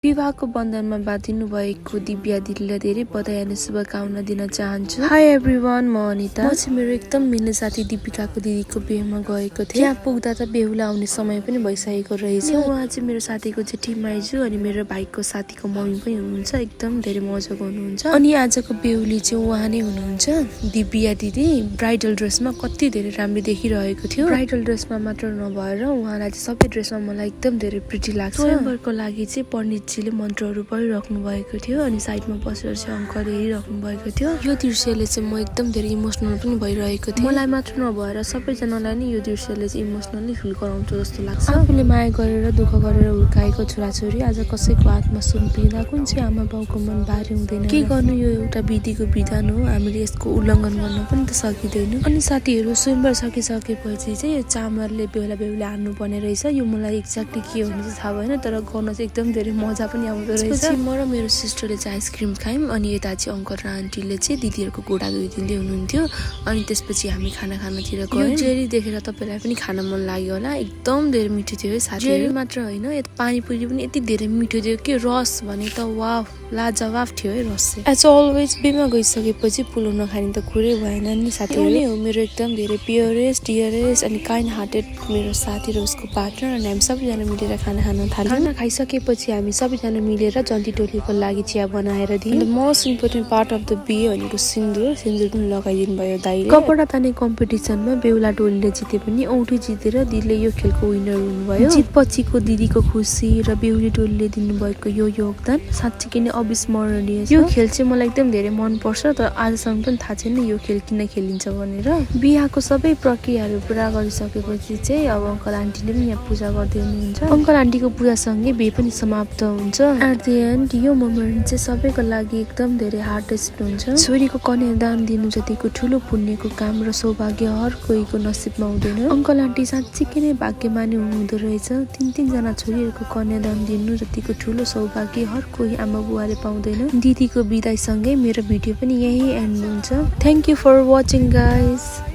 विवाहको बन्धनमा बाँधिनु भएको दिव्या दिदीलाई धेरै बधाई अनि शुभकामना दिन चाहन्छु। हाई एभ्रीवन, म अनिता। म चाहिँ मेरो एकदम मिल्ने साथी दीपिकाको दिदीको बिहेमा गएको थिएँ। त्यहाँ पुग्दा त बेहुला आउने समय पनि भइसकेको रहेछ। उहाँ चाहिँ मेरो साथीको जेठी माइजू अनि मेरो भाइको साथीको मम्मी पनि हुनुहुन्छ। एकदम धेरै मजाको हुनुहुन्छ। अनि आजको बेहुली चाहिँ उहाँ नै हुनुहुन्छ, दिव्या दिदी। ब्राइडल ड्रेसमा कति धेरै राम्रो देखिरहेको थियो। ब्राइडल ड्रेसमा मात्र नभएर उहाँलाई चाहिँ सबै ड्रेसमा मलाई एकदम धेरै प्रिटी लाग्छ। स्वयंवरको लागि चाहिँ पण्डितजीले मन्त्रहरू पढिराख्नु भएको थियो अनि साइडमा बसेर चाहिँ अङ्कले हेरिराख्नु भएको थियो। यो दृश्यले चाहिँ म एकदम धेरै इमोसनल पनि भइरहेको थिएँ। मलाई मात्र नभएर सबैजनालाई नै यो दृश्यले चाहिँ इमोसनली फिल गराउँछ जस्तो लाग्छ। आफूले माया गरेर दुःख गरेर हुर्काएको छोराछोरी आज कसैको हातमा सुम्पिँदा कुन चाहिँ आमा बाउको मन भारी हुँदैन। के गर्नु, यो एउटा विधिको विधान हो, हामीले यसको उल्लङ्घन गर्न पनि त सकिँदैन। अनि साथीहरू, स्वयंवर सकिसकेपछि चाहिँ यो चामरले बेहुला बेहुली हान्नु पर्ने रहेछ। यो मलाई एक्ज्याक्टली के हुनु चाहिँ थाहा भएन, तर गर्न चाहिँ एकदम धेरै मजा पनि आउँदो रहेछ। म र मेरो सिस्टरले चाहिँ आइसक्रिम खायौँ अनि यता चाहिँ अङ्कल र आन्टीले चाहिँ दिदीहरूको गोडा धोइदिँदै हुनुहुन्थ्यो। अनि त्यसपछि हामी खानातिर गयौँ। जेरी देखेर तपाईँलाई पनि खान मन लाग्यो होला, एकदम धेरै मिठो थियो है साथी। जेरी मात्र होइन, यता पानीपुरी पनि यति धेरै मिठो थियो कि रस भने त वाह, लाजवाब थियो है रस चाहिँ। एज अलवेज बिहेमा गइसकेपछि पुलाउ नखाने त कुरै भएन नि साथीहरू। नै हो मेरो एकदम धेरै पियरेस्ट डियरेस्ट अनि काइन्ड हार्टेड मेरो साथी र उसको पार्टनर। अनि हामी सबैजना मिलेर खाना खान थाल्यौँ। खाना खाइसकेपछि हामी सबैजना मिलेर जन्ती टोलीको लागि चिया बनाएर दियौँ। Most important part of the बिहे भनेको सिन्दुर पनि लगाइदिनु भयो दाइले। कपडा तान्ने कम्पिटिसनमा बेहुला टोलीले जिते पनि औँठी जितेर दिदीले यो खेलको विनर हुनुभयो। जितपछिको दिदीको खुसी र बेहुली टोलीले दिनुभएको यो योगदान साँच्चीकै नै अविस्मरणीय छ। यो खेल चाहिँ मलाई एकदम धेरै मनपर्छ, तर आजसम्म पनि थाहा छैन यो खेल किन खेलिन्छ भनेर। बिहाको सबै प्रक्रियाहरू पुरा गरिसकेपछि चाहिँ अब अङ्कल आन्टीले पनि यहाँ पूजा गर्दै हुनुहुन्छ। अङ्कल आन्टीको पूजासँगै बिहे पनि समाप्त हुन्छ। एट द एन्ड यो मोमेन्ट चाहिँ सबैको लागि एकदम धेरै हार्डेस्ट हुन्छ। छोरीको कन्यादान दिनु जतिको ठुलो पुण्यको काम र सौभाग्य हर कोहीको नसिबमा हुँदैन। अङ्कल आन्टी साँच्चीकै नै भाग्यमानी हुँदो रहेछ। तीनजना छोरीहरूको कन्यादान दिनु जतिको ठुलो सौभाग्य हर कोही आमा बुवाले पाउँदैन। दिदीको बिदाईसँगै मेरो भिडियो पनि यही एन्ड हुन्छ। Thank you for watching guys.